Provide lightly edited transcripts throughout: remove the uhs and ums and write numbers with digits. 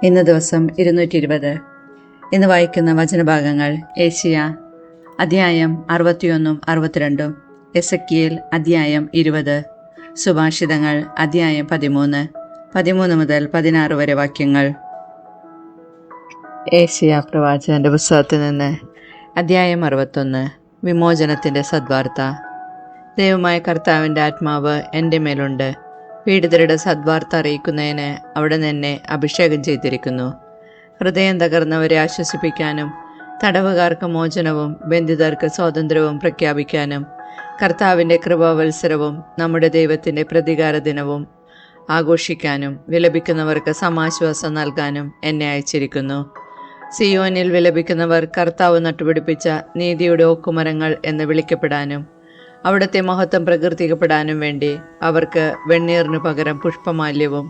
ഇന്ന് ദിവസം 220. ഇന്ന് വായിക്കുന്ന വചനഭാഗങ്ങൾ ഏശയ്യ അധ്യായം 61, 62, എസെക്കിയേൽ അധ്യായം 20, സുഭാഷിതങ്ങൾ അധ്യായം 13, 13 മുതൽ 16 വരെ വാക്യങ്ങൾ. ഏശയ്യ പ്രവാചകന്റെ പുസ്തകത്തിൽ നിന്ന് അധ്യായം 61. വിമോചനത്തിൻ്റെ സദ്വാർത്ത. ദൈവമായ കർത്താവിൻ്റെ ആത്മാവ് എൻ്റെ മേലുണ്ട്. പീഡിതരുടെ സദ്വാർത്ത അറിയിക്കുന്നതിന് അവിടെ എന്നെ അഭിഷേകം ചെയ്തിരിക്കുന്നു. ഹൃദയം തകർന്നവരെ ആശ്വസിപ്പിക്കാനും തടവുകാർക്ക് മോചനവും ബന്ധിതർക്ക് സ്വാതന്ത്ര്യവും പ്രഖ്യാപിക്കാനും കർത്താവിൻ്റെ കൃപാവത്സരവും നമ്മുടെ ദൈവത്തിൻ്റെ പ്രതികാര ദിനവും ആഘോഷിക്കാനും വിലപിക്കുന്നവർക്ക് സമാശ്വാസം നൽകാനും എന്നെ അയച്ചിരിക്കുന്നു. സിയോനിൽ വിലപിക്കുന്നവർ കർത്താവ് നട്ടുപിടിപ്പിച്ച നീതിയുടെ ഓക്കുമരങ്ങൾ എന്ന് വിളിക്കപ്പെടാനും അവിടുത്തെ മഹത്വം പ്രകീർത്തിക്കപ്പെടാനും വേണ്ടി അവർക്ക് വെണ്ണീറിന് പകരം പുഷ്പമാല്യവും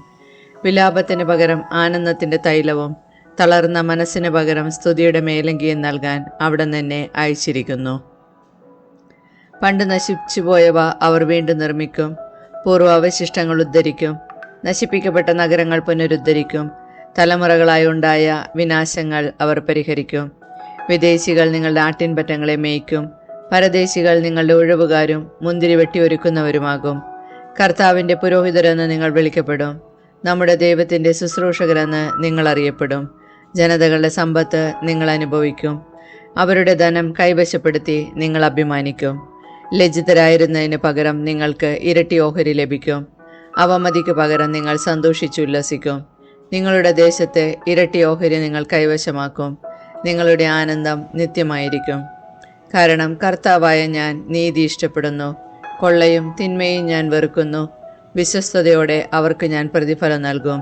വിലാപത്തിന് പകരം ആനന്ദത്തിൻ്റെ തൈലവും തളർന്ന മനസ്സിന് പകരം സ്തുതിയുടെ മേലങ്കിയും നൽകാൻ അവിടെ എന്നെ അയച്ചിരിക്കുന്നു. പണ്ട് നശിച്ചുപോയവ അവർ വീണ്ടും നിർമ്മിക്കും. പൂർവാവശിഷ്ടങ്ങൾ ഉദ്ധരിക്കും. നശിപ്പിക്കപ്പെട്ട നഗരങ്ങൾ പുനരുദ്ധരിക്കും. തലമുറകളായി ഉണ്ടായ വിനാശങ്ങൾ അവർ പരിഹരിക്കും. വിദേശികൾ നിങ്ങളുടെ ആട്ടിൻപറ്റങ്ങളെ മേയ്ക്കും. പരദേശികൾ നിങ്ങളുടെ ഉഴവുകാരും മുന്തിരി വെട്ടിയൊരുക്കുന്നവരുമാകും. കർത്താവിൻ്റെ പുരോഹിതരെന്ന് നിങ്ങൾ വിളിക്കപ്പെടും. നമ്മുടെ ദൈവത്തിൻ്റെ ശുശ്രൂഷകരെന്ന് നിങ്ങൾ അറിയപ്പെടും. ജനതകളുടെ സമ്പത്ത് നിങ്ങൾ അനുഭവിക്കും. അവരുടെ ധനം കൈവശപ്പെടുത്തി നിങ്ങൾ അഭിമാനിക്കും. ലജ്ജിതരായിരുന്നതിന് പകരം നിങ്ങൾക്ക് ഇരട്ടി ഓഹരി ലഭിക്കും. അവമതിക്ക് പകരം നിങ്ങൾ സന്തോഷിച്ചുല്ലസിക്കും. നിങ്ങളുടെ ദേശത്ത് ഇരട്ടി ഓഹരി നിങ്ങൾ കൈവശമാക്കും. നിങ്ങളുടെ ആനന്ദം നിത്യമായിരിക്കും. കാരണം കർത്താവായ ഞാൻ നീതി ഇഷ്ടപ്പെടുന്നു. കൊള്ളയും തിന്മയും ഞാൻ വെറുക്കുന്നു. വിശ്വസ്തയോടെ അവർക്ക് ഞാൻ പ്രതിഫലം നൽകും.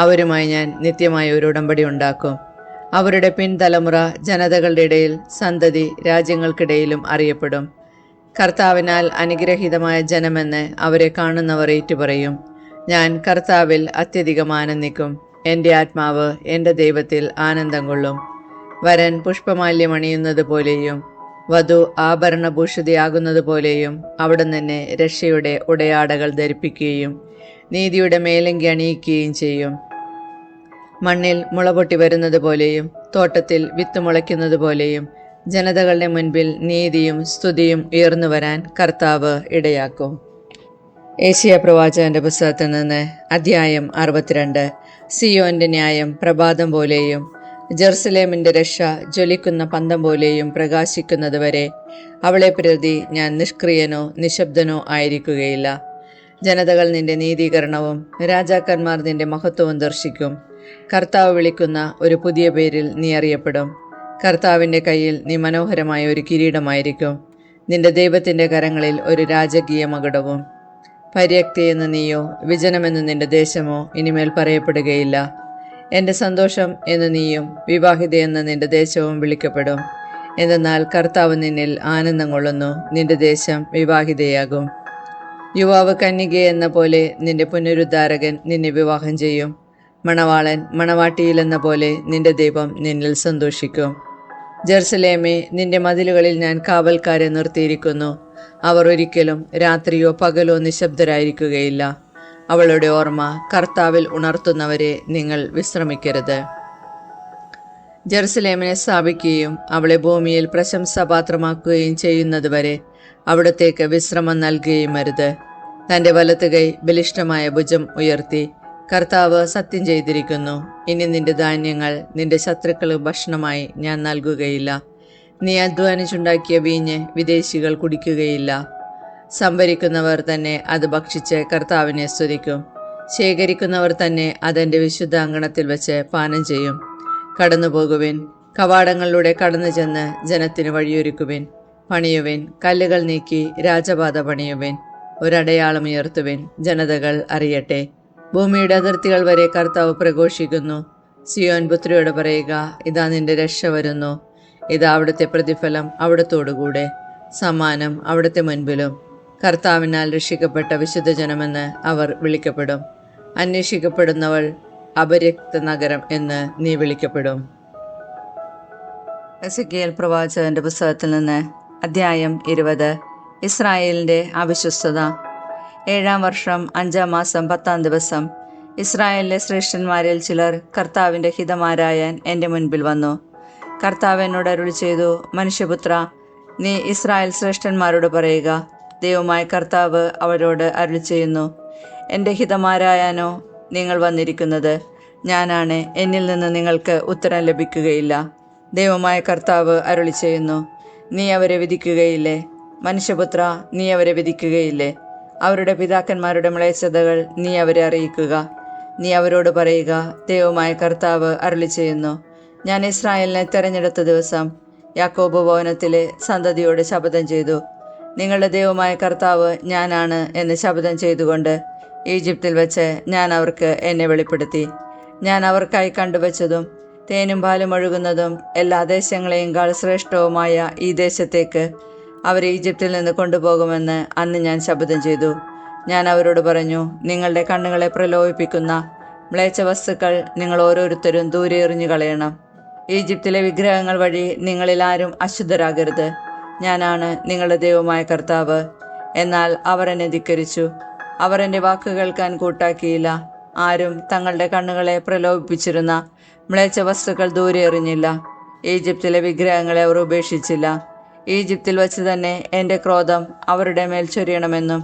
അവരുമായി ഞാൻ നിത്യമായ ഒരു ഉടമ്പടി ഉണ്ടാക്കും. അവരുടെ പിൻതലമുറ ജനതകളുടെ ഇടയിൽ, സന്തതി രാജ്യങ്ങൾക്കിടയിലും അറിയപ്പെടും. കർത്താവിനാൽ അനുഗ്രഹീതമായ ജനമെന്ന് അവരെ കാണുന്നവർ ഏറ്റുപറയും. ഞാൻ കർത്താവിൽ അത്യധികം ആനന്ദിക്കും. എൻ്റെ ആത്മാവ് എൻ്റെ ദൈവത്തിൽ ആനന്ദം കൊള്ളും. വരൻ പുഷ്പമാല്യം അണിയുന്നത് പോലെയും വധു ആഭരണഭൂഷിതയാകുന്നത് പോലെയും അവിടെ തന്നെ രക്ഷയുടെ ഉടയാടകൾ ധരിപ്പിക്കുകയും നീതിയുടെ മേലങ്കി അണിയിക്കുകയും ചെയ്യും. മണ്ണിൽ മുളപൊട്ടി വരുന്നത് പോലെയും തോട്ടത്തിൽ വിത്ത് മുളയ്ക്കുന്നത് പോലെയും ജനതകളുടെ മുൻപിൽ നീതിയും സ്തുതിയും ഉയർന്നു വരാൻ കർത്താവ് ഇടയാക്കും. ഏശയ്യ പ്രവാചകന്റെ പുസ്തകത്തിൽ നിന്ന് അധ്യായം 62. സിയോന്റെ ന്യായം പ്രഭാതം പോലെയും ജെറുസലേമിൻ്റെ രക്ഷ ജ്വലിക്കുന്ന പന്തം പോലെയും പ്രകാശിക്കുന്നതുവരെ അവളെ പ്രതി ഞാൻ നിഷ്ക്രിയനോ നിശബ്ദനോ ആയിരിക്കുകയില്ല. ജനതകൾ നിന്റെ നീതീകരണവും രാജാക്കന്മാർ നിന്റെ മഹത്വവും ദർശിക്കും. കർത്താവ് വിളിക്കുന്ന ഒരു പുതിയ പേരിൽ നീ അറിയപ്പെടും. കർത്താവിൻ്റെ കയ്യിൽ നീ മനോഹരമായ ഒരു കിരീടമായിരിക്കും. നിന്റെ ദൈവത്തിൻ്റെ കരങ്ങളിൽ ഒരു രാജകീയ മകുടവും. പര്യക്തിയെന്ന് നീയോ വിജനമെന്ന് നിന്റെ ദേശമോ ഇനിമേൽ പറയപ്പെടുകയില്ല. എൻ്റെ സന്തോഷം എന്ന് നീയും വിവാഹിതയെന്ന് നിന്റെ ദേശവും വിളിക്കപ്പെടും. എന്തെന്നാൽ കർത്താവ് നിന്നിൽ ആനന്ദം കൊള്ളുന്നു. നിന്റെ ദേശം വിവാഹിതയാകും. യുവാവ് കന്യകയെന്ന പോലെ നിന്റെ പുനരുദ്ധാരകൻ നിന്നെ വിവാഹം ചെയ്യും. മണവാളൻ മണവാട്ടിയിലെന്ന പോലെ നിന്റെ ദൈവം നിന്നിൽ സന്തോഷിക്കും. ജെറുസലേമേ, നിന്റെ മതിലുകളിൽ ഞാൻ കാവൽക്കാരെ നിർത്തിയിരിക്കുന്നു. അവർ ഒരിക്കലും രാത്രിയോ പകലോ നിശബ്ദരായിരിക്കുകയില്ല. അവളുടെ ഓർമ്മ കർത്താവിൽ ഉണർത്തുന്നവരെ നിങ്ങൾ വിശ്രമിക്കരുത്. ജെറുസലേമിനെ സ്ഥാപിക്കുകയും അവളെ ഭൂമിയിൽ പ്രശംസാപാത്രമാക്കുകയും ചെയ്യുന്നതുവരെ അവിടത്തേക്ക് വിശ്രമം നൽകുകയും അരുത്. തൻ്റെ വലത്ത് കൈ ബലിഷ്ഠമായ ഭുജം ഉയർത്തി കർത്താവ് സത്യം ചെയ്തിരിക്കുന്നു. ഇനി നിന്റെ ധാന്യങ്ങൾ നിന്റെ ശത്രുക്കൾ ഭക്ഷണമായി ഞാൻ നൽകുകയില്ല. നീ അധ്വാനിച്ചുണ്ടാക്കിയ വീഞ്ഞ് വിദേശികൾ കുടിക്കുകയില്ല. സംഭരിക്കുന്നവർ തന്നെ അത് ഭക്ഷിച്ച് കർത്താവിനെ സ്തുതിക്കും. ശേഖരിക്കുന്നവർ തന്നെ അതെൻ്റെ വിശുദ്ധാങ്കണത്തിൽ വെച്ച് പാനം ചെയ്യും. കടന്നുപോകുവിൻ, കവാടങ്ങളിലൂടെ കടന്നു ചെന്ന് ജനത്തിന് വഴിയൊരുക്കുവിൻ. പണിയുവിൻ, കല്ലുകൾ നീക്കി രാജപാത പണിയുവിൻ. ഒരടയാളം ഉയർത്തുവിൻ, ജനതകൾ അറിയട്ടെ. ഭൂമിയുടെ അതിർത്തികൾ വരെ കർത്താവ് പ്രഘോഷിക്കുന്നു. സിയോൻ പുത്രിയോട് പറയുക, ഇതാ നിന്റെ രക്ഷ വരുന്നു. ഇതാ അവിടുത്തെ പ്രതിഫലം അവിടത്തോടുകൂടെ, സമ്മാനം അവിടുത്തെ മുൻപിലും. കർത്താവിനാൽ രക്ഷിക്കപ്പെട്ട വിശുദ്ധജനമെന്ന് അവർ വിളിക്കപ്പെടും. അന്വേഷിക്കപ്പെടുന്നവൾ അപര്യക്ത നഗരം എന്ന് നീ വിളിക്കപ്പെടും. എസെക്കിയേൽ പ്രവാചകന്റെ പുസ്തകത്തിൽ നിന്ന് അധ്യായം 20. ഇസ്രായേലിൻ്റെ അവിശ്വസ്തത. 7-ാം വർഷം 5-ാം മാസം 10-ാം ദിവസം ഇസ്രായേലിലെ ശ്രേഷ്ഠന്മാരിൽ ചിലർ കർത്താവിൻ്റെ ഹിതമാരായാൻ എൻ്റെ മുൻപിൽ വന്നു. കർത്താവ് എന്നോട് അരുളി ചെയ്തു, മനുഷ്യപുത്ര, നീ ഇസ്രായേൽ ശ്രേഷ്ഠന്മാരോട് പറയുക, ദൈവമായ കർത്താവ് അവരോട് അരുളി ചെയ്യുന്നു, എൻ്റെ ഹിതമാരായാനോ നിങ്ങൾ വന്നിരിക്കുന്നത്? ഞാനാണ്, എന്നിൽ നിന്ന് നിങ്ങൾക്ക് ഉത്തരം ലഭിക്കുകയില്ല. ദൈവമായ കർത്താവ് അരുളി ചെയ്യുന്നു, നീ അവരെ വിധിക്കുകയില്ലേ? മനുഷ്യപുത്ര, നീ അവരെ വിധിക്കുകയില്ലേ? അവരുടെ പിതാക്കന്മാരുടെ മ്ലേച്ഛതകൾ നീ അവരെ അറിയിക്കുക. നീ അവരോട് പറയുക, ദൈവമായ കർത്താവ് അരുളി ചെയ്യുന്നു, ഞാൻ ഇസ്രായേലിനെ തെരഞ്ഞെടുത്ത ദിവസം യാക്കോബ് ഭവനത്തിലെ സന്തതിയോട് ശപഥം ചെയ്തു. നിങ്ങളുടെ ദൈവമായ കർത്താവ് ഞാനാണ് എന്ന് ശപഥം ചെയ്തുകൊണ്ട് ഈജിപ്തിൽ വെച്ച് ഞാൻ അവർക്ക് എന്നെ വെളിപ്പെടുത്തി. ഞാൻ അവർക്കായി കണ്ടുവച്ചതും തേനും പാലും ഒഴുകുന്നതും എല്ലാ ദേശങ്ങളെയുംകാൾ ശ്രേഷ്ഠവുമായ ഈ ദേശത്തേക്ക് അവരെ ഈജിപ്തിൽ നിന്ന് കൊണ്ടുപോകുമെന്ന് അന്ന് ഞാൻ ശപഥം ചെയ്തു. ഞാൻ അവരോട് പറഞ്ഞു, നിങ്ങളുടെ കണ്ണുകളെ പ്രലോഭിപ്പിക്കുന്ന മ്ലേച്ഛ വസ്തുക്കൾ നിങ്ങൾ ഓരോരുത്തരും ദൂരെ എറിഞ്ഞു കളയണം. ഈജിപ്തിലെ വിഗ്രഹങ്ങൾ വഴി നിങ്ങളിൽ ആരും അശുദ്ധരാകരുത്. ഞാനാണ് നിങ്ങളുടെ ദൈവമായ കർത്താവ്. എന്നാൽ അവർ എന്നെ ധിക്കരിച്ചു. അവർ എൻ്റെ വാക്ക് കേൾക്കാൻ കൂട്ടാക്കിയില്ല. ആരും തങ്ങളുടെ കണ്ണുകളെ പ്രലോഭിപ്പിച്ചിരുന്ന മ്ലേച്ഛ വസ്തുക്കൾ ദൂരെ എറിഞ്ഞില്ല. ഈജിപ്തിലെ വിഗ്രഹങ്ങളെ അവർ ഉപേക്ഷിച്ചില്ല. ഈജിപ്തിൽ വച്ച് തന്നെ എൻ്റെ ക്രോധം അവരുടെ മേൽ ചൊരിയണമെന്നും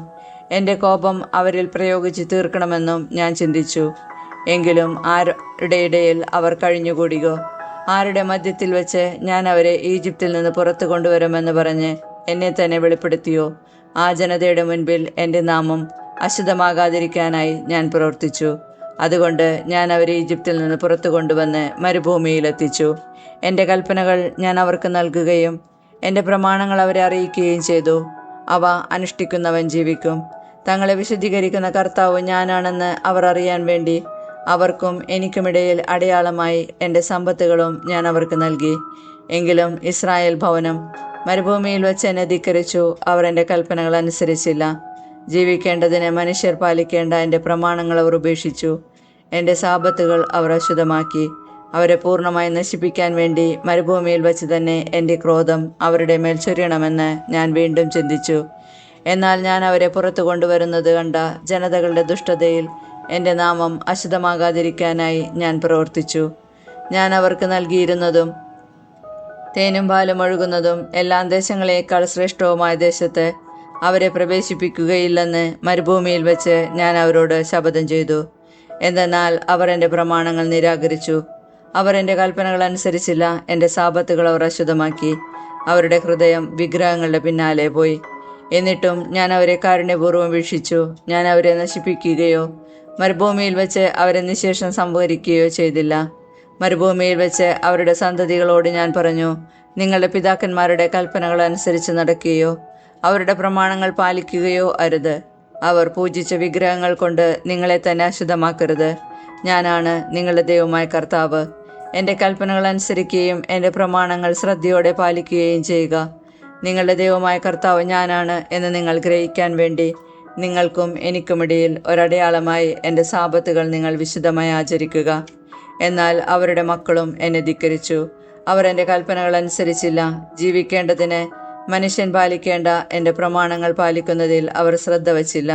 എൻ്റെ കോപം അവരിൽ പ്രയോഗിച്ച് തീർക്കണമെന്നും ഞാൻ ചിന്തിച്ചു. എങ്കിലും ആരുടെ ഇടയിൽ അവർ കഴിഞ്ഞുകൂടിയോ? ആരുടെ മധ്യത്തിൽ വെച്ച് ഞാൻ അവരെ ഈജിപ്തിൽ നിന്ന് പുറത്തു കൊണ്ടുവരുമെന്ന് പറഞ്ഞ് എന്നെ തന്നെ വെളിപ്പെടുത്തിയോ? ആ ജനതയുടെ മുൻപിൽ എൻ്റെ നാമം അശുദ്ധമാകാതിരിക്കാനായി ഞാൻ പ്രവർത്തിച്ചു. അതുകൊണ്ട് ഞാൻ അവരെ ഈജിപ്തിൽ നിന്ന് പുറത്തു കൊണ്ടുവന്ന് മരുഭൂമിയിലെത്തിച്ചു. എൻ്റെ കൽപ്പനകൾ ഞാൻ അവർക്ക് നൽകുകയും എൻ്റെ പ്രമാണങ്ങൾ അവരെ അറിയിക്കുകയും ചെയ്തു. അവ അനുഷ്ഠിക്കുന്നവൻ ജീവിക്കും. തങ്ങളെ വിശുദ്ധീകരിക്കുന്ന കർത്താവ് ഞാനാണെന്ന് അവർ അറിയാൻ വേണ്ടി അവർക്കും എനിക്കുമിടയിൽ അടയാളമായി എൻ്റെ സമ്പത്തുകളും ഞാൻ അവർക്ക് നൽകി. എങ്കിലും ഇസ്രായേൽ ഭവനം മരുഭൂമിയിൽ വെച്ച് എന്നെ ധിക്കരിച്ചു. അവർ എൻ്റെ കൽപ്പനകൾ അനുസരിച്ചില്ല. ജീവിക്കേണ്ടതിന് മനുഷ്യർ പാലിക്കേണ്ട എൻ്റെ പ്രമാണങ്ങൾ അവർ ഉപേക്ഷിച്ചു. എൻ്റെ സാബത്തുകൾ അവർ അശുദ്ധമാക്കി. അവരെ പൂർണ്ണമായി നശിപ്പിക്കാൻ വേണ്ടി മരുഭൂമിയിൽ വച്ച് തന്നെ എൻ്റെ ക്രോധം അവരുടെ മേൽ ചൊരിയണമെന്ന് ഞാൻ വീണ്ടും ചിന്തിച്ചു. എന്നാൽ ഞാൻ അവരെ പുറത്തു കൊണ്ടുവരുന്നത് കണ്ട ജനതകളുടെ ദുഷ്ടതയിൽ എൻ്റെ നാമം അശുദ്ധമാകാതിരിക്കാനായി ഞാൻ പ്രവർത്തിച്ചു. ഞാൻ അവർക്ക് നൽകിയിരുന്നതും തേനും പാലും ഒഴുകുന്നതും എല്ലാ ദേശങ്ങളേക്കാൾ ശ്രേഷ്ഠവുമായ ദേശത്ത് അവരെ പ്രവേശിപ്പിക്കുകയില്ലെന്ന് മരുഭൂമിയിൽ വെച്ച് ഞാൻ അവരോട് ശപഥം ചെയ്തു. എന്തെന്നാൽ അവർ എൻ്റെ പ്രമാണങ്ങൾ നിരാകരിച്ചു. അവർ എൻ്റെ കൽപ്പനകൾ അനുസരിച്ചില്ല. എൻ്റെ സാബത്തുകൾ അവർ അശുദ്ധമാക്കി. അവരുടെ ഹൃദയം വിഗ്രഹങ്ങളുടെ പിന്നാലെ പോയി. എന്നിട്ടും ഞാൻ അവരെ കാരുണ്യപൂർവ്വം വീക്ഷിച്ചു. ഞാൻ അവരെ നശിപ്പിക്കുകയോ മരുഭൂമിയിൽ വെച്ച് അവരെ നിശേഷം സംഹരിക്കുകയോ ചെയ്തില്ല. മരുഭൂമിയിൽ വെച്ച് അവരുടെ സന്തതികളോട് ഞാൻ പറഞ്ഞു, നിങ്ങളുടെ പിതാക്കന്മാരുടെ കൽപ്പനകൾ അനുസരിച്ച് നടക്കുകയോ അവരുടെ പ്രമാണങ്ങൾ പാലിക്കുകയോ അരുത്. അവർ പൂജിച്ച വിഗ്രഹങ്ങൾ കൊണ്ട് നിങ്ങളെ തന്നെ അശുദ്ധമാക്കരുത്. ഞാനാണ് നിങ്ങളുടെ ദൈവമായ കർത്താവ്. എൻ്റെ കൽപ്പനകൾ അനുസരിക്കുകയും എൻ്റെ പ്രമാണങ്ങൾ ശ്രദ്ധയോടെ പാലിക്കുകയും ചെയ്യുക. നിങ്ങളുടെ ദൈവമായ കർത്താവ് ഞാനാണ് എന്ന് നിങ്ങൾ ഗ്രഹിക്കാൻ വേണ്ടി നിങ്ങൾക്കും എനിക്കുമിടയിൽ ഒരടയാളമായി എൻ്റെ സാബത്തുകൾ നിങ്ങൾ വിശുദ്ധമായി ആചരിക്കുക. എന്നാൽ അവരുടെ മക്കളും എന്നെ ധിക്കരിച്ചു. അവർ എൻ്റെ കൽപ്പനകൾ അനുസരിച്ചില്ല. ജീവിക്കേണ്ടതിന് മനുഷ്യൻ പാലിക്കേണ്ട എൻ്റെ പ്രമാണങ്ങൾ പാലിക്കുന്നതിൽ അവർ ശ്രദ്ധ വച്ചില്ല.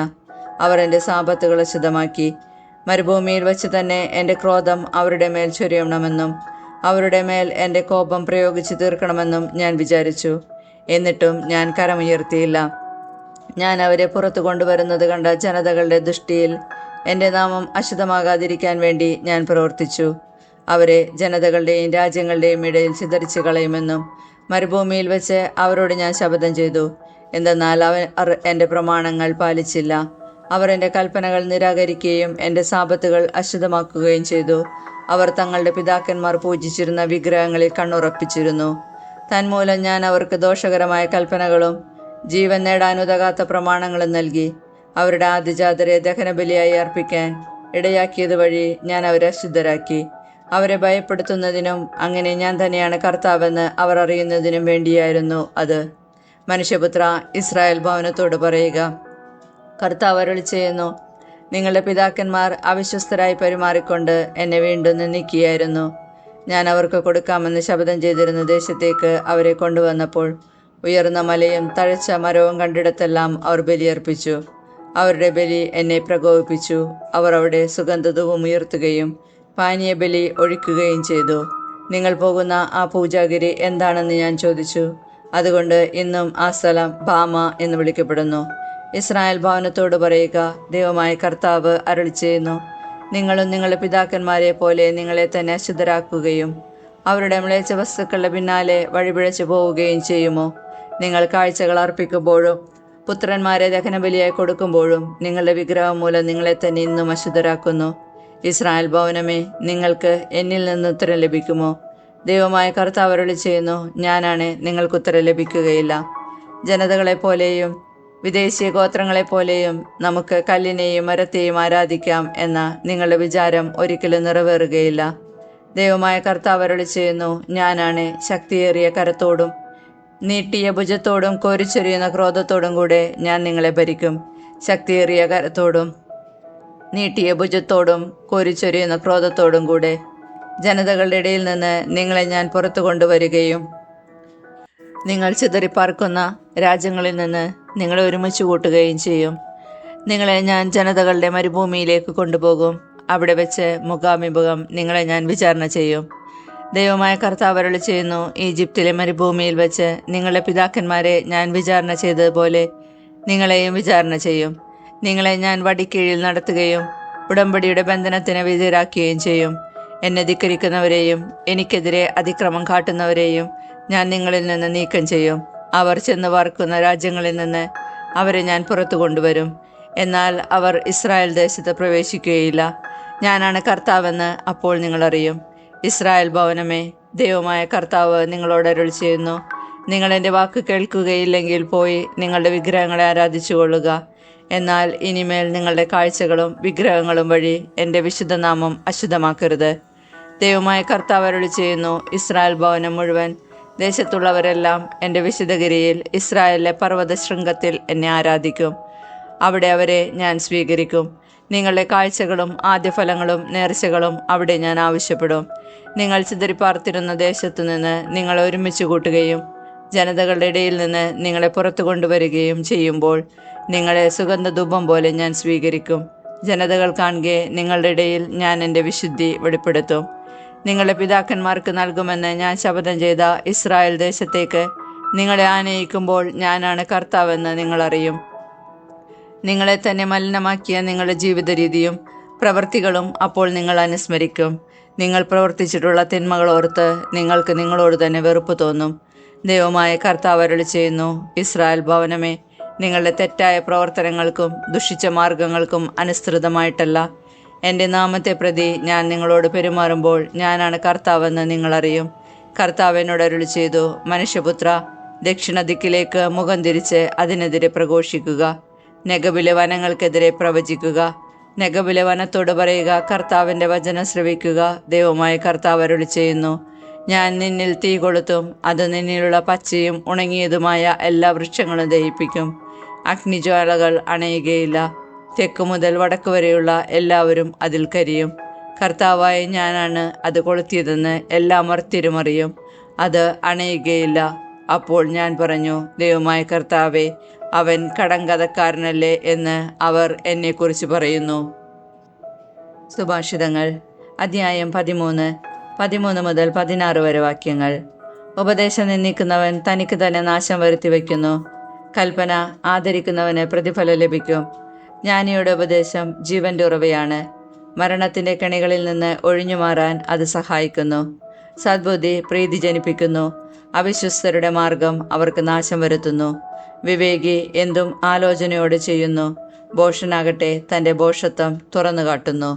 അവർ എൻ്റെ സാബത്തുകൾ അശുദ്ധമാക്കി. മരുഭൂമിയിൽ വച്ച് തന്നെ എൻ്റെ ക്രോധം അവരുടെ മേൽ ചൊരിയണമെന്നും അവരുടെ മേൽ എൻ്റെ കോപം പ്രയോഗിച്ച് തീർക്കണമെന്നും ഞാൻ വിചാരിച്ചു. എന്നിട്ടും ഞാൻ കരമുയർത്തിയില്ല. ഞാൻ അവരെ പുറത്തു കൊണ്ടുവരുന്നത് കണ്ട ജനതകളുടെ ദൃഷ്ടിയിൽ എൻ്റെ നാമം അശുദ്ധമാകാതിരിക്കാൻ വേണ്ടി ഞാൻ പ്രവർത്തിച്ചു. അവരെ ജനതകളുടെയും രാജ്യങ്ങളുടെയും ഇടയിൽ ചിതറിച്ചു കളയുമെന്നും മരുഭൂമിയിൽ വെച്ച് അവരോട് ഞാൻ ശപഥം ചെയ്തു. എന്തെന്നാൽ അവർ എൻ്റെ പ്രമാണങ്ങൾ പാലിച്ചില്ല. അവർ എൻ്റെ കൽപ്പനകൾ നിരാകരിക്കുകയും എൻ്റെ സാബത്തുകൾ അശുദ്ധമാക്കുകയും ചെയ്തു. അവർ തങ്ങളുടെ പിതാക്കന്മാർ പൂജിച്ചിരുന്ന വിഗ്രഹങ്ങളിൽ കണ്ണുറപ്പിച്ചിരുന്നു. തന്മൂലം ഞാൻ അവർക്ക് ദോഷകരമായ കൽപ്പനകളും ജീവൻ നേടാനുതകാത്ത പ്രമാണങ്ങളും നൽകി. അവരുടെ ആദ്യജാതരെ ദഹനബലിയായി അർപ്പിക്കാൻ ഇടയാക്കിയത് വഴി ഞാൻ അവരെ അശുദ്ധരാക്കി. അവരെ ഭയപ്പെടുത്തുന്നതിനും അങ്ങനെ ഞാൻ തന്നെയാണ് കർത്താവെന്ന് അവർ അറിയുന്നതിനും വേണ്ടിയായിരുന്നു അത്. മനുഷ്യപുത്ര, ഇസ്രായേൽ ഭവനത്തോട് പറയുക, കർത്താവ് അരുളി ചെയ്യുന്നു, നിങ്ങളുടെ പിതാക്കന്മാർ അവിശ്വസ്തരായി പെരുമാറിക്കൊണ്ട് എന്നെ വീണ്ടും നിന്ദിക്കുകയായിരുന്നു. ഞാൻ അവർക്ക് കൊടുക്കാമെന്ന് ശപഥം ചെയ്തിരുന്ന ദേശത്തേക്ക് അവരെ കൊണ്ടുവന്നപ്പോൾ ഉയർന്ന മലയും തഴച്ച മരവും കണ്ടിടത്തെല്ലാം അവർ ബലിയർപ്പിച്ചു. അവരുടെ ബലി എന്നെ പ്രകോപിപ്പിച്ചു. അവർ അവിടെ സുഗന്ധധൂപം ഉയർത്തുകയും പാനീയബലി ഒഴിക്കുകയും ചെയ്തു. നിങ്ങൾ പോകുന്ന ആ പൂജാഗിരി എന്താണെന്ന് ഞാൻ ചോദിച്ചു. അതുകൊണ്ട് ഇന്നും ആ സ്ഥലം ബാമ എന്ന് വിളിക്കപ്പെടുന്നു. ഇസ്രായേൽ ഭവനത്തോട് പറയുക, ദൈവമായ കർത്താവ് അരുളിച്ചെയ്യുന്നു, നിങ്ങളും നിങ്ങളുടെ പിതാക്കന്മാരെ പോലെ നിങ്ങളെ തന്നെ അശുദ്ധരാക്കുകയും അവരുടെ മ്ലേച്ഛ വസ്തുക്കളുടെ പിന്നാലെ വഴിപിഴച്ചു പോവുകയും ചെയ്യുമോ? നിങ്ങൾ കാഴ്ചകൾ അർപ്പിക്കുമ്പോഴും പുത്രന്മാരെ ദഹനബലിയായി കൊടുക്കുമ്പോഴും നിങ്ങളുടെ വിഗ്രഹം മൂലം നിങ്ങളെ തന്നെ ഇന്നും അശുദ്ധരാക്കുന്നു. ഇസ്രായേൽ ഭവനമേ, നിങ്ങൾക്ക് എന്നിൽ നിന്ന് ഉത്തരം ലഭിക്കുമോ? ദൈവമായ കർത്താവ് അരുളിച്ചെയ്യുന്നു, ഞാനാണ്, നിങ്ങൾക്ക് ഉത്തരം ലഭിക്കുകയില്ല. ജനതകളെപ്പോലെയും വിദേശീയ ഗോത്രങ്ങളെപ്പോലെയും നമുക്ക് കല്ലിനെയും മരത്തെയും ആരാധിക്കാം എന്ന നിങ്ങളുടെ വിചാരം ഒരിക്കലും നിറവേറുകയില്ല. ദൈവമായ കർത്താവ് അരുളിച്ചെയ്യുന്നു, ഞാനാണ്, ശക്തിയേറിയ കരത്തോടും നീട്ടിയ ഭുജത്തോടും കോരിച്ചൊരിയുന്ന ക്രോധത്തോടും കൂടെ ഞാൻ നിങ്ങളെ ഭരിക്കും. ശക്തിയേറിയ കരത്തോടും നീട്ടിയ ഭുജത്തോടും കോരിച്ചൊരിയുന്ന ക്രോധത്തോടും കൂടെ ജനതകളുടെ ഇടയിൽ നിന്ന് നിങ്ങളെ ഞാൻ പുറത്തു കൊണ്ടുവരികയും നിങ്ങൾ ചിതറിപ്പാർക്കുന്ന രാജ്യങ്ങളിൽ നിന്ന് നിങ്ങളെ ഒരുമിച്ച് കൂട്ടുകയും ചെയ്യും. നിങ്ങളെ ഞാൻ ജനതകളുടെ മരുഭൂമിയിലേക്ക് കൊണ്ടുപോകും. അവിടെ വെച്ച് മുഖാഭിമുഖം നിങ്ങളെ ഞാൻ വിചാരണ ചെയ്യും. ദൈവമായ കർത്താവ് അരുളിച്ചെയ്യുന്നു, ഈജിപ്തിലെ മരുഭൂമിയിൽ വെച്ച് നിങ്ങളുടെ പിതാക്കന്മാരെ ഞാൻ വിചാരണ ചെയ്തതുപോലെ നിങ്ങളെയും വിചാരണ ചെയ്യും. നിങ്ങളെ ഞാൻ വടിക്കീഴിൽ നടത്തുകയും ഉടമ്പടിയുടെ ബന്ധനത്തിന് വിധേയരാക്കുകയും ചെയ്യും. എന്നെ ധിക്കരിക്കുന്നവരെയും എനിക്കെതിരെ അതിക്രമം കാട്ടുന്നവരെയും ഞാൻ നിങ്ങളിൽ നിന്ന് നീക്കം ചെയ്യും. അവർ ചെന്ന് പാർക്കുന്ന രാജ്യങ്ങളിൽ നിന്ന് അവരെ ഞാൻ പുറത്തു കൊണ്ടുവരും. എന്നാൽ അവർ ഇസ്രായേൽ ദേശത്ത് പ്രവേശിക്കുകയില്ല. ഞാനാണ് കർത്താവെന്ന് അപ്പോൾ നിങ്ങളറിയും. ഇസ്രായേൽ ഭവനമേ, ദൈവമായ കർത്താവ് നിങ്ങളോട് അരുളിച്ചെയ്യുന്നു, നിങ്ങൾ എൻ്റെ വാക്ക് കേൾക്കുകയില്ലെങ്കിൽ പോയി നിങ്ങളുടെ വിഗ്രഹങ്ങളെ ആരാധിച്ചുകൊള്ളുക. എന്നാൽ ഇനിമേൽ നിങ്ങളുടെ കാഴ്ചകളും വിഗ്രഹങ്ങളും വഴി എൻ്റെ വിശുദ്ധനാമം അശുദ്ധമാക്കരുത്. ദൈവമായ കർത്താവ് അരുളിച്ചെയ്യുന്നു, ഇസ്രായേൽ ഭവനം മുഴുവൻ ദേശത്തുള്ളവരെല്ലാം എൻ്റെ വിശുദ്ധഗിരിയിൽ ഇസ്രായേലിലെ പർവ്വത ശൃംഗത്തിൽ എന്നെ ആരാധിക്കും. അവിടെ അവരെ ഞാൻ സ്വീകരിക്കും. നിങ്ങളുടെ കാഴ്ചകളും ആദ്യഫലങ്ങളും നേർച്ചകളും അവിടെ ഞാൻ ആവശ്യപ്പെടും. നിങ്ങൾ ചിതറിപ്പാർത്തിരുന്ന ദേശത്തു നിന്ന് നിങ്ങളെ ഒരുമിച്ച് കൂട്ടുകയും ജനതകളുടെ ഇടയിൽ നിന്ന് നിങ്ങളെ പുറത്തു കൊണ്ടുവരികയും ചെയ്യുമ്പോൾ നിങ്ങളെ സുഗന്ധധൂപം പോലെ ഞാൻ സ്വീകരിക്കും. ജനതകൾ കാണുകെ നിങ്ങളുടെ ഇടയിൽ ഞാൻ എൻ്റെ വിശുദ്ധി വെളിപ്പെടുത്തും. നിങ്ങളുടെ പിതാക്കന്മാർക്ക് നൽകുമെന്ന് ഞാൻ ശപഥം ചെയ്ത ഇസ്രായേൽ ദേശത്തേക്ക് നിങ്ങളെ ആനയിക്കുമ്പോൾ ഞാനാണ് കർത്താവെന്ന് നിങ്ങളറിയും. നിങ്ങളെ തന്നെ മലിനമാക്കിയ നിങ്ങളുടെ ജീവിത രീതിയും പ്രവൃത്തികളും അപ്പോൾ നിങ്ങൾ അനുസ്മരിക്കും. നിങ്ങൾ പ്രവർത്തിച്ചിട്ടുള്ള തിന്മകൾ ഓർത്ത് നിങ്ങൾക്ക് നിങ്ങളോട് തന്നെ വെറുപ്പ് തോന്നും. ദൈവമായ കർത്താവ് അരുളിച്ചെയ്യുന്നു, ഇസ്രായേൽ ഭവനമേ, നിങ്ങളുടെ തെറ്റായ പ്രവർത്തനങ്ങൾക്കും ദുഷിച്ച മാർഗങ്ങൾക്കും അനുസൃതമായിട്ടല്ല എൻ്റെ നാമത്തെ പ്രതി ഞാൻ നിങ്ങളോട് പെരുമാറുമ്പോൾ ഞാനാണ് കർത്താവെന്ന് നിങ്ങളറിയും. കർത്താവ് എന്നോട് അരുളിച്ചെയ്തു, മനുഷ്യപുത്ര, ദക്ഷിണ ദിക്കിലേക്ക് മുഖം തിരിച്ച് അതിനെതിരെ പ്രഘോഷിക്കുക. നെഗബിലെ വനങ്ങൾക്കെതിരെ പ്രവചിക്കുക. നെഗബിലെ വനത്തോട് പറയുക, കർത്താവിൻ്റെ വചനം ശ്രവിക്കുക. ദൈവമായ കർത്താവ് അരുളിച്ചെയ്യുന്നു, ഞാൻ നിന്നിൽ തീ കൊളുത്തും. അത് നിന്നിലുള്ള പച്ചയും ഉണങ്ങിയതുമായ എല്ലാ വൃക്ഷങ്ങളും ദഹിപ്പിക്കും. അഗ്നിജ്വാലകൾ അണയുകയില്ല. തെക്ക് മുതൽ വടക്ക് വരെയുള്ള എല്ലാവരും അതിൽ കരിയും. കർത്താവായ ഞാനാണ് അത് കൊളുത്തിയതെന്ന് എല്ലാ മർത്യരും അറിയും. അത് അണയുകയില്ല. അപ്പോൾ ഞാൻ പറഞ്ഞു, ദൈവമായ കർത്താവേ, അവൻ കടങ്കഥക്കാരനല്ലേ എന്ന് അവർ എന്നെക്കുറിച്ച് പറയുന്നു. സുഭാഷിതങ്ങൾ അധ്യായം 13 മുതൽ 16 വരെ വാക്യങ്ങൾ. ഉപദേശം നിന്ദിക്കുന്നവൻ തനിക്ക് തന്നെ നാശം വരുത്തി വയ്ക്കുന്നു. കൽപ്പന ആദരിക്കുന്നവന് പ്രതിഫലം ലഭിക്കും. ജ്ഞാനിയുടെ ഉപദേശം ജീവന്റെ ഉറവയാണ്. മരണത്തിൻ്റെ കെണികളിൽ നിന്ന് ഒഴിഞ്ഞു മാറാൻ അത് സഹായിക്കുന്നു. സദ്ബുദ്ധി പ്രീതി ജനിപ്പിക്കുന്നു. അവിശ്വസ്തരുടെ മാർഗം അവർക്ക് നാശം വരുത്തുന്നു. വിവേകി എന്തും ആലോചനയോടെ ചെയ്യുന്നു. ഭോഷനാകട്ടെ തൻ്റെ ഭോഷത്വം തുറന്നു കാട്ടുന്നു.